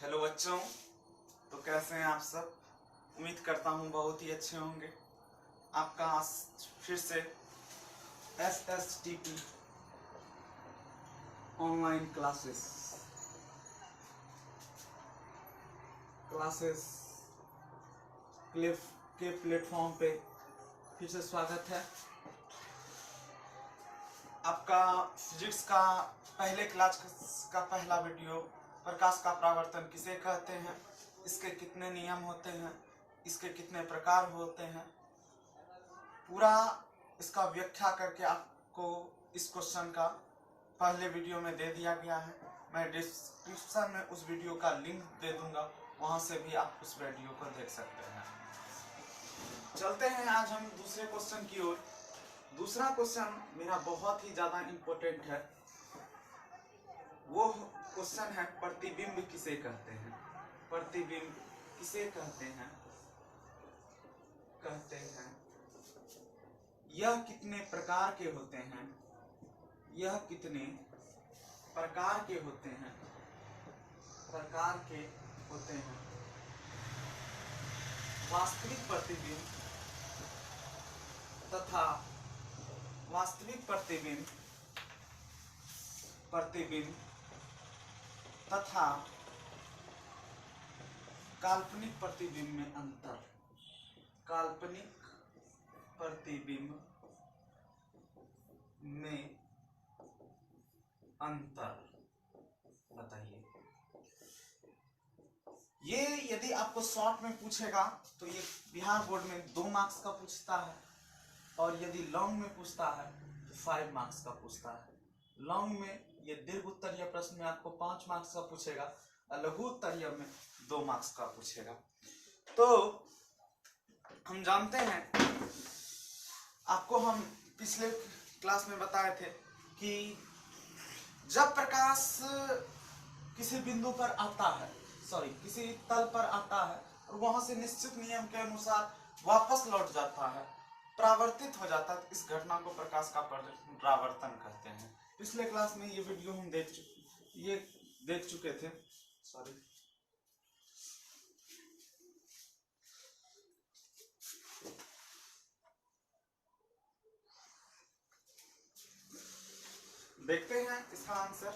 Hello बच्चों, तो कैसे हैं आप सब। उम्मीद करता हूँ बहुत ही अच्छे होंगे। आपका आज फिर से SSTP ऑनलाइन क्लासेस के प्लेटफॉर्म पे फिर से स्वागत है। आपका फिजिक्स का पहले क्लास का पहला वीडियो, प्रकाश का परावर्तन किसे कहते हैं, इसके कितने नियम होते हैं, इसके कितने प्रकार होते हैं, पूरा इसका व्याख्या करके आपको इस क्वेश्चन का पहले वीडियो में दे दिया गया है। मैं डिस्क्रिप्शन में उस वीडियो का लिंक दे दूंगा, वहां से भी आप उस वीडियो को देख सकते हैं। चलते हैं आज हम दूसरे क्वेश्चन की ओर। दूसरा क्वेश्चन मेरा बहुत ही ज्यादा इम्पोर्टेंट है। वो क्वेश्चन है, प्रतिबिंब किसे कहते हैं। प्रतिबिंब किसे कहते हैं यह कितने प्रकार के होते हैं, यह कितने प्रकार के होते हैं, वास्तविक प्रतिबिंब तथा तथा काल्पनिक प्रतिबिंब में अंतर। काल्पनिक प्रतिबिंब में अंतर बताइए। ये यदि आपको शॉर्ट में पूछेगा तो ये बिहार बोर्ड में 2 मार्क्स का पूछता है, और यदि लॉन्ग में पूछता है तो 5 मार्क्स का पूछता है। लॉन्ग में ये दीर्घ उत्तरीय प्रश्न में आपको 5 मार्क्स का पूछेगा, और लघु उत्तरीय में 2 मार्क्स का पूछेगा। तो हम जानते हैं, आपको हम पिछले क्लास में बताए थे कि जब प्रकाश किसी बिंदु पर आता है, किसी तल पर आता है और वहां से निश्चित नियम के अनुसार वापस लौट जाता है, परावर्तित हो जाता है, इस घटना को प्रकाश का परावर्तन कहते हैं। पिछले क्लास में ये वीडियो हम देख चुके थे। देखते हैं इसका आंसर।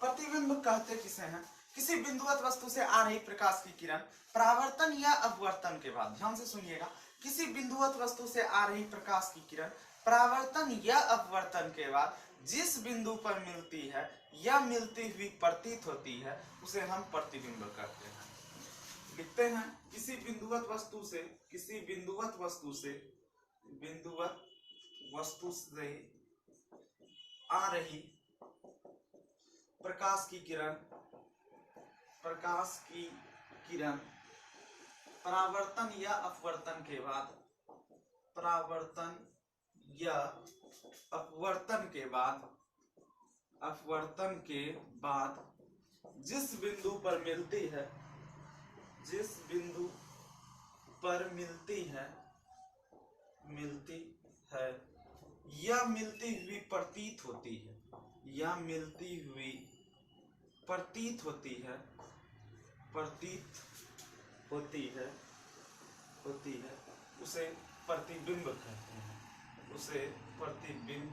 प्रतिबिंब कहते किसे हैं? किसी बिंदुवत वस्तु से आ रही प्रकाश की किरण परावर्तन या अपवर्तन के बाद, ध्यान से सुनिएगा, किसी बिंदुवत वस्तु से आ रही प्रकाश की किरण परावर्तन या अपवर्तन के बाद जिस बिंदु पर मिलती है या मिलती हुई प्रतीत होती है उसे हम प्रतिबिंब कहते हैं। लिखते हैं, किसी बिंदुवत वस्तु से आ रही प्रकाश की किरण परावर्तन या अपवर्तन के बाद जिस बिंदु पर मिलती है या मिलती हुई प्रतीत होती है उसे प्रतिबिंब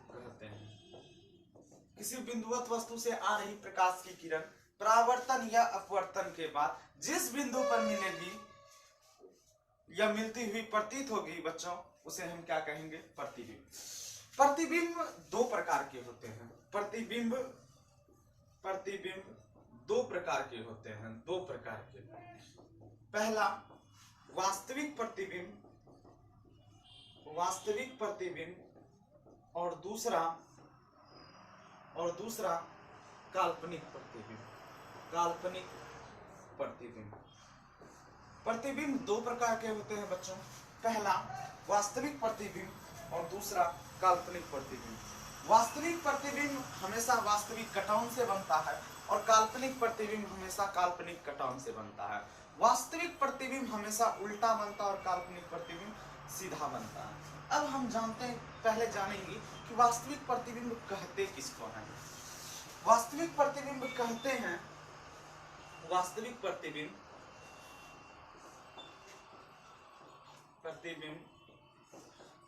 कहते हैं। किसी बिंदुवत वस्तु से आ रही प्रकाश की किरण परावर्तन या अपवर्तन के बाद जिस बिंदु पर मिलेगी या मिलती हुई प्रतीत होगी बच्चों, उसे हम क्या कहेंगे? प्रतिबिंब। प्रतिबिंब 2 प्रकार के होते हैं। प्रतिबिंब 2 प्रकार के होते हैं, 2 प्रकार के। पहला वास्तविक प्रतिबिंब और दूसरा काल्पनिक प्रतिबिंब। प्रतिबिंब 2 प्रकार के होते हैं बच्चों। पहला वास्तविक प्रतिबिंब और दूसरा काल्पनिक प्रतिबिंब। वास्तविक प्रतिबिंब हमेशा वास्तविक कटाउन से बनता है और काल्पनिक प्रतिबिंब हमेशा काल्पनिक कटाउन से बनता है। वास्तविक प्रतिबिंब हमेशा उल्टा बनता है और काल्पनिक प्रतिबिंब सीधा बनता है। अब हम पहले जानेंगे कि वास्तविक प्रतिबिंब कहते किसको हैं। वास्तविक प्रतिबिंब कहते हैं, वास्तविक प्रतिबिंब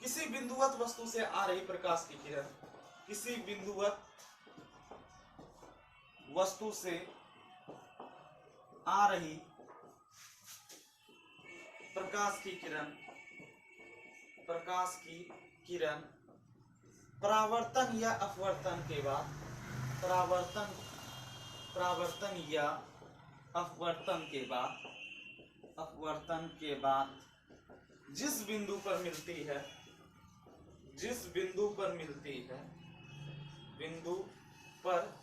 किसी बिंदुवत वस्तु से आ रही प्रकाश की किरण, किसी बिंदुवत वस्तु से आ रही प्रकाश की किरण, प्रकाश की किरण परावर्तन या अपवर्तन के बाद, परावर्तन या अपवर्तन के बाद जिस बिंदु पर मिलती है, जिस बिंदु पर मिलती है, बिंदु पर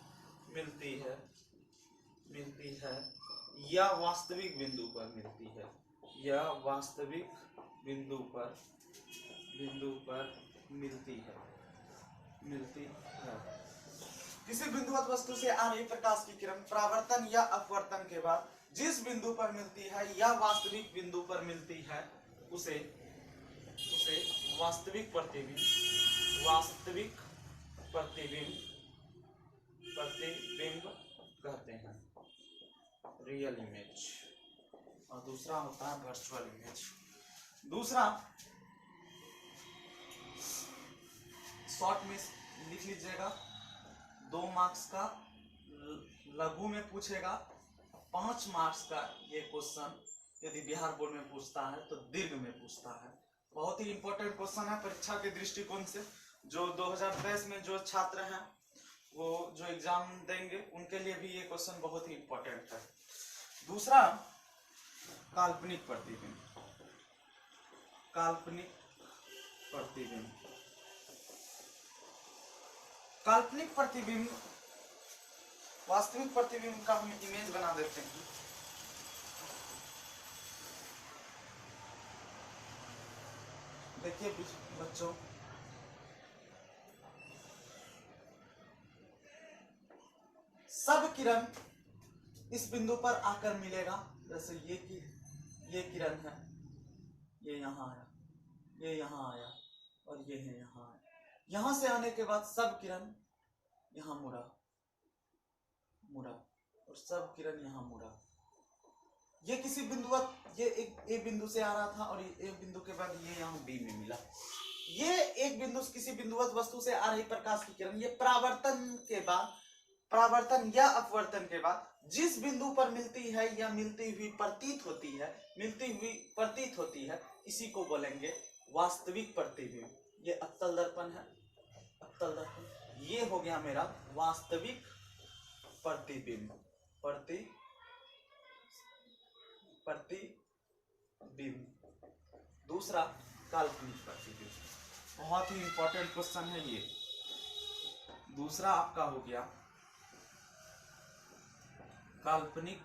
मिलती है, मिलती है या वास्तविक बिंदु पर मिलती है, या वास्तविक बिंदु पर मिलती है, मिलती है। किसी बिंदुवत वस्तु से आ रही प्रकाश की किरण परावर्तन या अपवर्तन के बाद जिस बिंदु पर मिलती है या वास्तविक बिंदु पर मिलती है उसे वास्तविक प्रतिबिंब कहते हैं, रियल इमेज। और दूसरा होता है वर्चुअल इमेज। दूसरा शॉर्ट में लिख लीजिएगा, 2 मार्क्स का लघु में पूछेगा, 5 मार्क्स का ये क्वेश्चन यदि बिहार बोर्ड में पूछता है तो दीर्घ में पूछता है। बहुत ही इंपॉर्टेंट क्वेश्चन है परीक्षा के दृष्टिकोण से। जो 2023 में जो छात्र हैं वो जो एग्जाम देंगे उनके लिए भी ये क्वेश्चन बहुत ही इंपॉर्टेंट है। दूसरा काल्पनिक प्रतिबिंब, काल्पनिक प्रतिबिंब, काल्पनिक प्रतिबिंब वास्तविक प्रतिबिंब का हम इमेज बना देते हैं। देखिए बच्चों, सब किरण इस बिंदु पर आकर मिलेगा। जैसे ये किरण है, ये यहाँ आया, ये यहाँ आया और ये है यहाँ आया। यहां से आने के बाद सब किरण यहाँ मुड़ा और सब किरण यहाँ मुड़ा। ये किसी बिंदु, ये एक बिंदु से आ रहा था और एक बिंदु के बाद ये यहाँ बी में मिला। ये एक बिंदु किसी बिंदुवत वस्तु से आ रही प्रकाश की किरण, ये परावर्तन या अपवर्तन के बाद जिस बिंदु पर मिलती है या मिलती हुई प्रतीत होती है, इसी को बोलेंगे वास्तविक प्रतिबिंब। ये अवतल दर्पण है, अवतल दर्पण, ये हो गया मेरा वास्तविक प्रतिबिंब, प्रतिबिंब। दूसरा काल्पनिक प्रतिबिंब, बहुत ही इंपॉर्टेंट क्वेश्चन है ये। दूसरा आपका हो गया काल्पनिक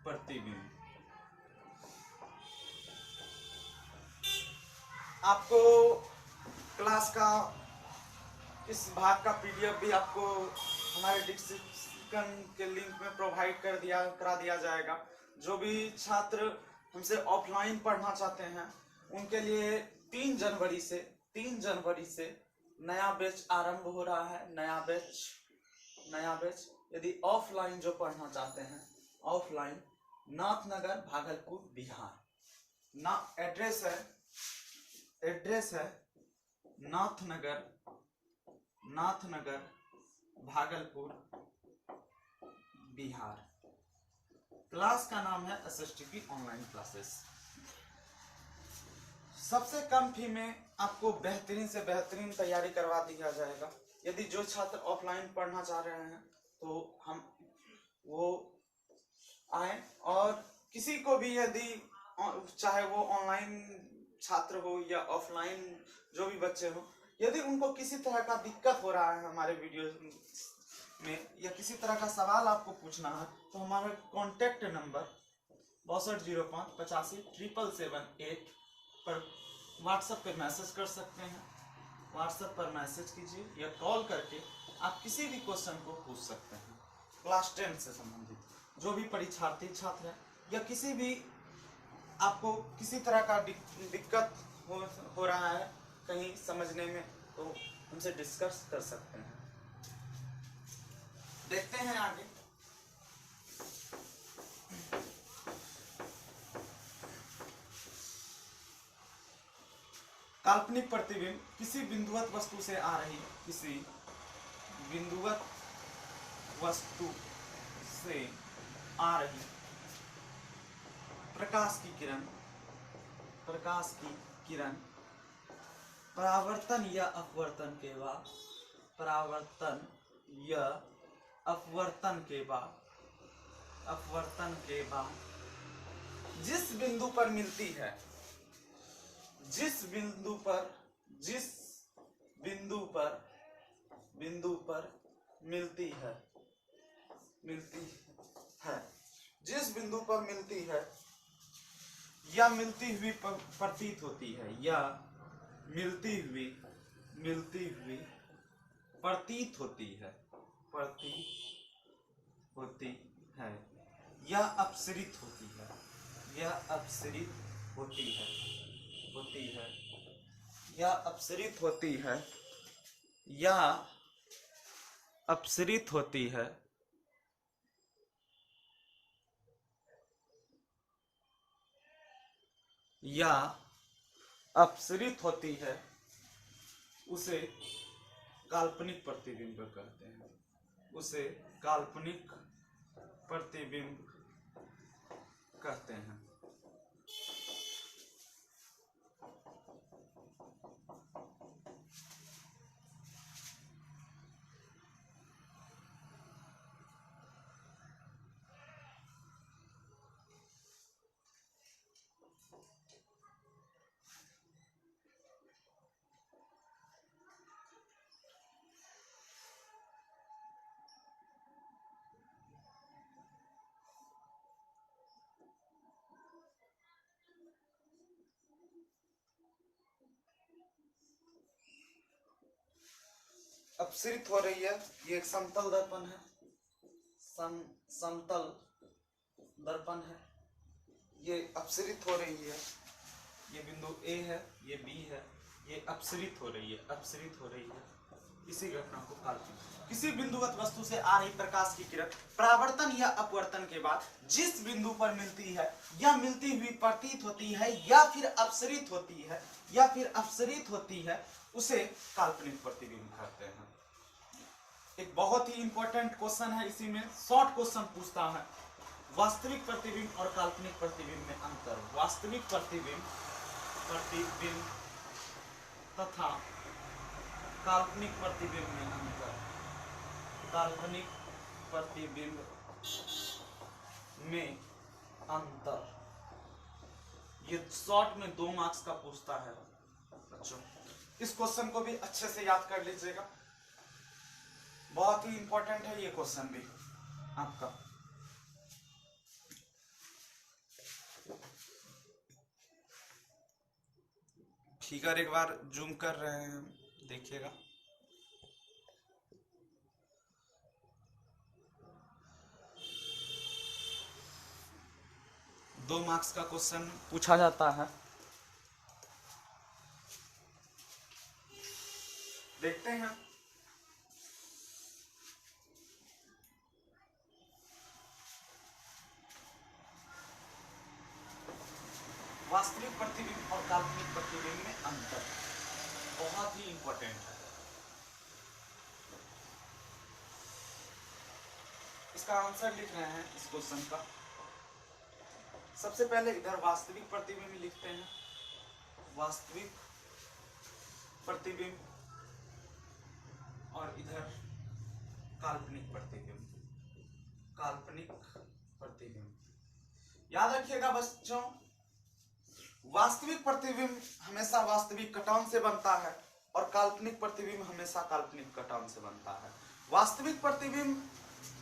प्रतिबिंब। आपको क्लास का इस भाग का पीडीएफ भी आपको हमारे डिस्क्रिप्शन के लिंक में प्रोवाइड करा दिया जाएगा। जो भी छात्र हमसे ऑफलाइन पढ़ना चाहते हैं उनके लिए 3 जनवरी से नया बैच आरंभ हो रहा है। नया बैच यदि ऑफलाइन जो पढ़ना चाहते हैं, ऑफलाइन नाथनगर भागलपुर बिहार, एड्रेस है नाथनगर भागलपुर बिहार। क्लास का नाम है SSTP ऑनलाइन क्लासेस। सबसे कम फी में आपको बेहतरीन से बेहतरीन तैयारी करवा दिया जाएगा। यदि जो छात्र ऑफलाइन पढ़ना चाह रहे हैं तो हम वो आए, और किसी को भी यदि चाहे वो ऑनलाइन छात्र हो या ऑफलाइन जो भी बच्चे हो, यदि उनको किसी तरह का दिक्कत हो रहा है हमारे वीडियो में या किसी तरह का सवाल आपको पूछना है तो हमारा कॉन्टेक्ट नंबर 6205857778 पर व्हाट्सएप पे मैसेज कर सकते हैं। व्हाट्सएप पर मैसेज कीजिए या कॉल करके आप किसी भी क्वेश्चन को पूछ सकते हैं। क्लास 10 से संबंधित जो भी परीक्षार्थी छात्र हैं या किसी भी आपको किसी तरह का दिक्कत हो रहा है कहीं समझने में, तो हमसे डिस्कस कर सकते हैं। देखते हैं आगे। काल्पनिक प्रतिबिंब किसी बिंदुवत वस्तु से आ रही, किसी बिंदुवत वस्तु से आ रही प्रकाश की किरण, प्रकाश की किरण परावर्तन या अपवर्तन के बाद, परावर्तन या अपवर्तन के बाद, अपवर्तन के बाद जिस बिंदु पर मिलती है, जिस बिंदु पर मिलती है, जिस बिंदु पर मिलती है या मिलती हुई प्रतीत होती है, या मिलती हुई प्रतीत होती है, या अपसरित होती है, या अपसरित होती है, या अपसरित होती है, या अपसरित होती है, या अपसरित होती है, उसे काल्पनिक प्रतिबिंब कहते हैं, उसे काल्पनिक प्रतिबिंब कहते हैं। अपसरित हो रही है, ये एक समतल दर्पण है, समतल दर्पण है, ये अपसरित हो रही है, ये बिंदु A है, ये B है, ये अपसरित हो रही है, इसी घटना को काल्पनिक। किसी बिंदुवत वस्तु से आ रही प्रकाश की किरण परावर्तन या अपवर्तन के बाद जिस बिंदु पर मिलती है या मिलती हुई प्रतीत होती है, या फिर अपसरित होती है, उसे काल्पनिक प्रतिबिंब कहते हैं। एक बहुत ही इंपॉर्टेंट क्वेश्चन है, इसी में शॉर्ट क्वेश्चन पूछता है, वास्तविक प्रतिबिंब और काल्पनिक प्रतिबिंब में अंतर, वास्तविक प्रतिबिंब तथा काल्पनिक प्रतिबिंब में अंतर, काल्पनिक प्रतिबिंब में अंतर, ये शॉर्ट में 2 मार्क्स का पूछता है बच्चों। इस क्वेश्चन को भी अच्छे से याद कर लीजिएगा, बहुत ही इंपॉर्टेंट है ये क्वेश्चन भी आपका। फिगर एक बार जूम कर रहे हैं, देखिएगा। दो मार्क्स का क्वेश्चन पूछा जाता है, देखते हैं। वास्तविक प्रतिबिंब और काल्पनिक प्रतिबिंब में अंतर बहुत ही इंपॉर्टेंट है। इसका आंसर लिख रहे हैं इस क्वेश्चन का। सबसे पहले इधर वास्तविक प्रतिबिंब लिखते हैं, वास्तविक प्रतिबिंब, और इधर काल्पनिक प्रतिबिंब, काल्पनिक प्रतिबिंब। याद रखिएगा बच्चों, वास्तविक प्रतिबिंब हमेशा वास्तविक कटान से बनता है और काल्पनिक प्रतिबिंब हमेशा काल्पनिक कटान से बनता है। वास्तविक प्रतिबिंब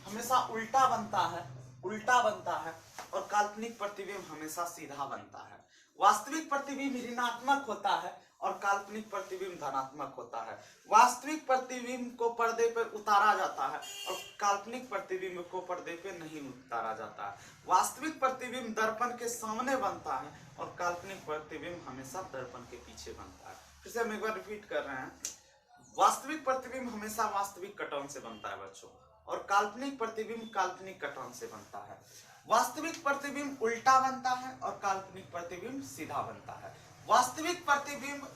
हमेशा उल्टा बनता है और काल्पनिक प्रतिबिंब हमेशा सीधा बनता है। वास्तविक प्रतिबिंब ऋणात्मक होता है और काल्पनिक प्रतिबिंब धनात्मक होता है। वास्तविक प्रतिबिंब को पर्दे पर उतारा जाता है और काल्पनिक प्रतिबिंब को पर्दे पर नहीं उतारा जाता है। वास्तविक प्रतिबिंब दर्पण के सामने बनता है और काल्पनिक प्रतिबिंब हमेशा दर्पण के पीछे बनता है। फिर से हम एक बार रिपीट कर रहे हैं, वास्तविक प्रतिबिंब हमेशा वास्तविक कटान से बनता है बच्चों, और काल्पनिक प्रतिबिंब काल्पनिक कटान से बनता है। वास्तविक प्रतिबिंब उल्टा बनता है और काल्पनिक प्रतिबिंब सीधा बनता है। वास्तविक प्रतिबिंब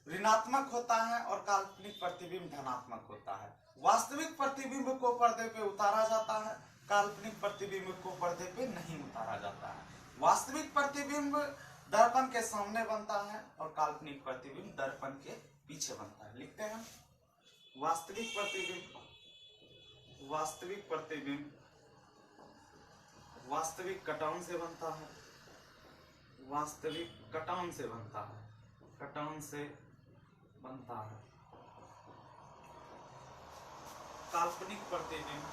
ऋणात्मक होता है और काल्पनिक प्रतिबिंब धनात्मक होता है। वास्तविक प्रतिबिंब को पर्दे पे उतारा जाता है, काल्पनिक प्रतिबिंब को पर्दे पे नहीं उतारा जाता है। वास्तविक प्रतिबिंब दर्पण के सामने बनता है और काल्पनिक प्रतिबिंब दर्पण के पीछे बनता है। लिखते हैं वास्तविक प्रतिबिंब वास्तविक कटान से बनता है, वास्तविक कटान से बनता है, कटान से बनता है। काल्पनिक प्रतिबिंब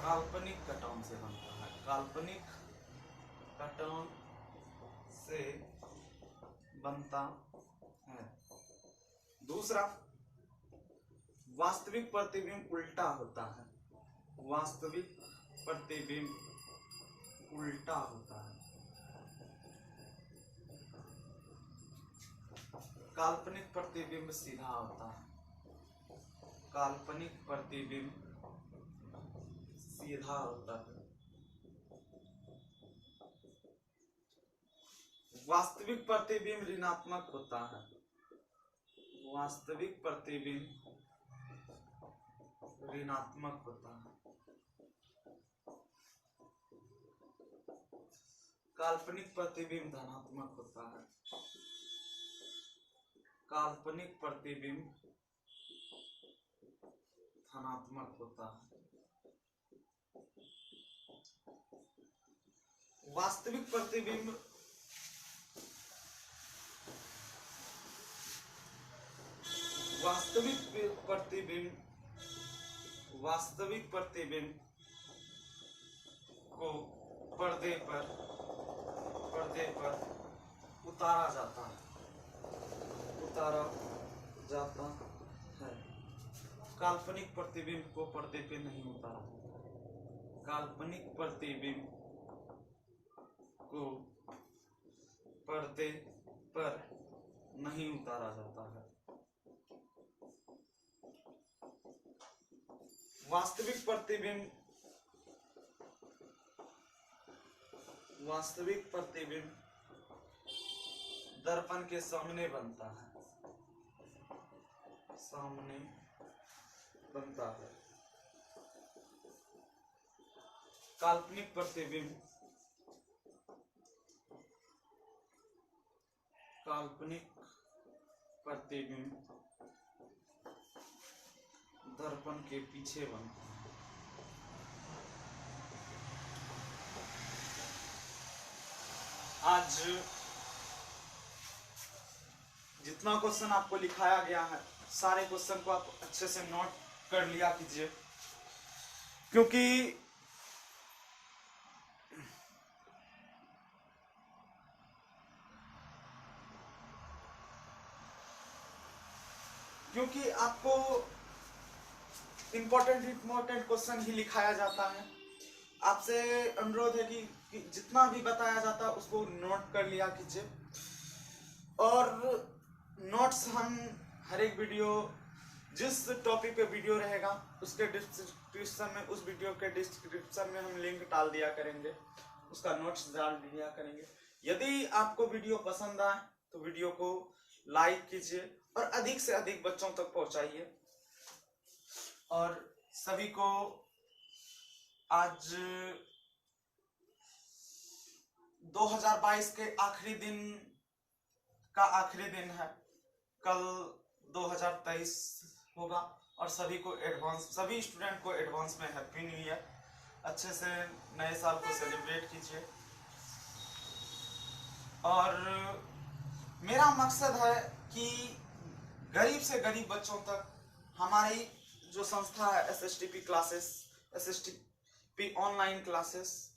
काल्पनिक कटान से बनता है, काल्पनिक कटान से बनता है। दूसरा, वास्तविक प्रतिबिंब उल्टा होता है, वास्तविक प्रतिबिंब उल्टा होता है। काल्पनिक प्रतिबिंब सीधा होता है, काल्पनिक प्रतिबिंब सीधा होता है। वास्तविक प्रतिबिंब ऋणात्मक होता है, वास्तविक प्रतिबिंब ऋणात्मक होता है। काल्पनिक प्रतिबिंब धनात्मक होता है, काल्पनिक प्रतिबिंब धनात्मक होता है। वास्तविक प्रतिबिंब को पर्दे पर उतारा जाता है, काल्पनिक प्रतिबिंब को पर्दे पे नहीं उतारा जाता, काल्पनिक प्रतिबिंब को पर्दे पर नहीं उतारा जाता है। वास्तविक प्रतिबिंब दर्पण के सामने बनता है, सामने बनता है। काल्पनिक प्रतिबिंब दर्पण के पीछे बनता है। आज जितना क्वेश्चन आपको लिखाया गया है, सारे क्वेश्चन को आप अच्छे से नोट कर लिया कीजिए, क्योंकि आपको इम्पोर्टेंट क्वेश्चन ही लिखाया जाता है। आपसे अनुरोध है कि जितना भी बताया जाता है उसको नोट कर लिया कीजिए। और नोट्स हम हर एक वीडियो, जिस टॉपिक पे वीडियो रहेगा उसके डिस्क्रिप्शन में, उस वीडियो के डिस्क्रिप्शन में हम लिंक डाल दिया करेंगे, उसका नोट्स डाल दिया करेंगे। यदि आपको वीडियो पसंद आए तो वीडियो को लाइक कीजिए और अधिक से अधिक बच्चों तक पहुंचाइए। और सभी को आज 2022 के आखिरी दिन है, कल 2023 होगा और सभी स्टूडेंट को एडवांस में हैप्पी न्यू ईयर। अच्छे से नए साल को सेलिब्रेट कीजिए। और मेरा मकसद है कि गरीब से गरीब बच्चों तक हमारी जो संस्था है SSTP classes, SSTP online classes,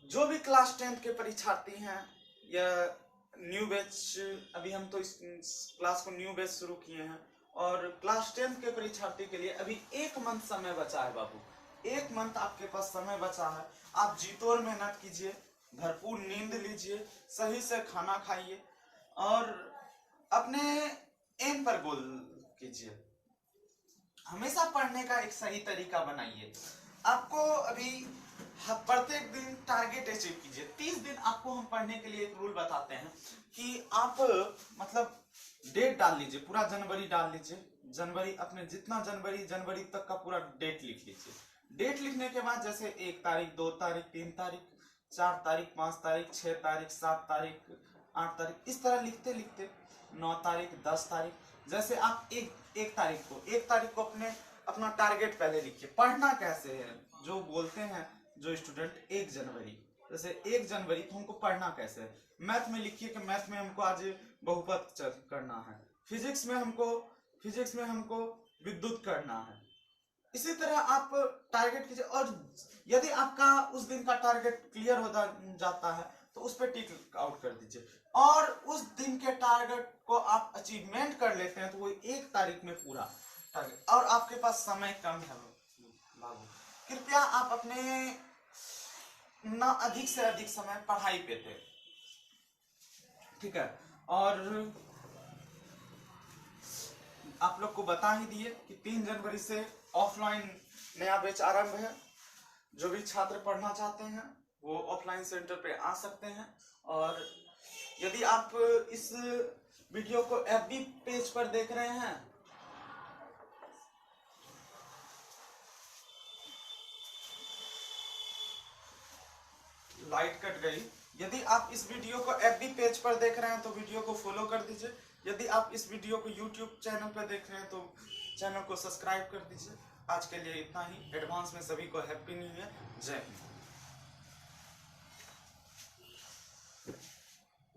जो भी क्लास 10th के परीक्षार्थी हैं या न्यू बैच, अभी हम तो इस क्लास को न्यू बैच शुरू किए हैं, और क्लास 10th के परीक्षार्थी के लिए अभी 1 मंथ समय बचा है बाबू, 1 मंथ आपके पास समय बचा है। आप जी तोड़ मेहनत कीजिए, भरपूर नींद लीजिए, सही से खाना खाइए और अपने एम पर गोल कीजिए। हमेशा पढ़ने का एक सही तरीका बनाइए। आपको अभी प्रत्येक दिन टारगेट अचीव कीजिए। 30 दिन आपको हम पढ़ने के लिए एक रूल बताते हैं कि आप मतलब डेट डाल लीजिए, पूरा जनवरी डाल लीजिए। जनवरी अपने जितना जनवरी तक का पूरा डेट लिख लीजिए। डेट लिखने के बाद जैसे 1 तारीख, 2 तारीख, 3 तारीख, 4 तारीख, 5 तारीख, 6 तारीख, 7 तारीख, 8 तारीख, इस तरह लिखते लिखते 9 तारीख, 10 तारीख, जैसे आप एक तारीख को अपना टारगेट पहले लिखिए। पढ़ना कैसे है, जो बोलते हैं जो स्टूडेंट 1 जनवरी, जैसे 1 जनवरी तो हमको पढ़ना कैसे है। मैथ में लिखिए कि मैथ में हमको आज बहुपद करना है। फिजिक्स में हमको विद्युत करना है। इसी तरह आप टारगेट कीजिए, और यदि आपका उस दिन का टारगेट क्लियर हो जाता है तो उस पर टिक आउट कर दीजिए। और उस दिन के टारगेट को आप अचीवमेंट कर लेते हैं तो वो 1 तारीख में पूरा टारगेट, और आपके पास समय कम है बाबू, कृपया आप अपने ना अधिक से अधिक समय पढ़ाई पे दें, ठीक है। और आप लोग को बता ही दिए कि 3 जनवरी से ऑफलाइन नया बैच आरंभ है। जो भी छात्र पढ़ना चाहते हैं वो ऑफलाइन सेंटर पे आ सकते हैं। और यदि आप इस वीडियो को FB पेज पर देख रहे हैं, लाइट कट गई। यदि आप इस वीडियो को FB पेज पर देख रहे हैं तो वीडियो को फॉलो कर दीजिए। यदि आप इस वीडियो को YouTube चैनल पर देख रहे हैं तो चैनल को सब्सक्राइब कर दीजिए। आज के लिए इतना ही। एडवांस में सभी को हैप्पी न्यू ईयर। जय हिंद।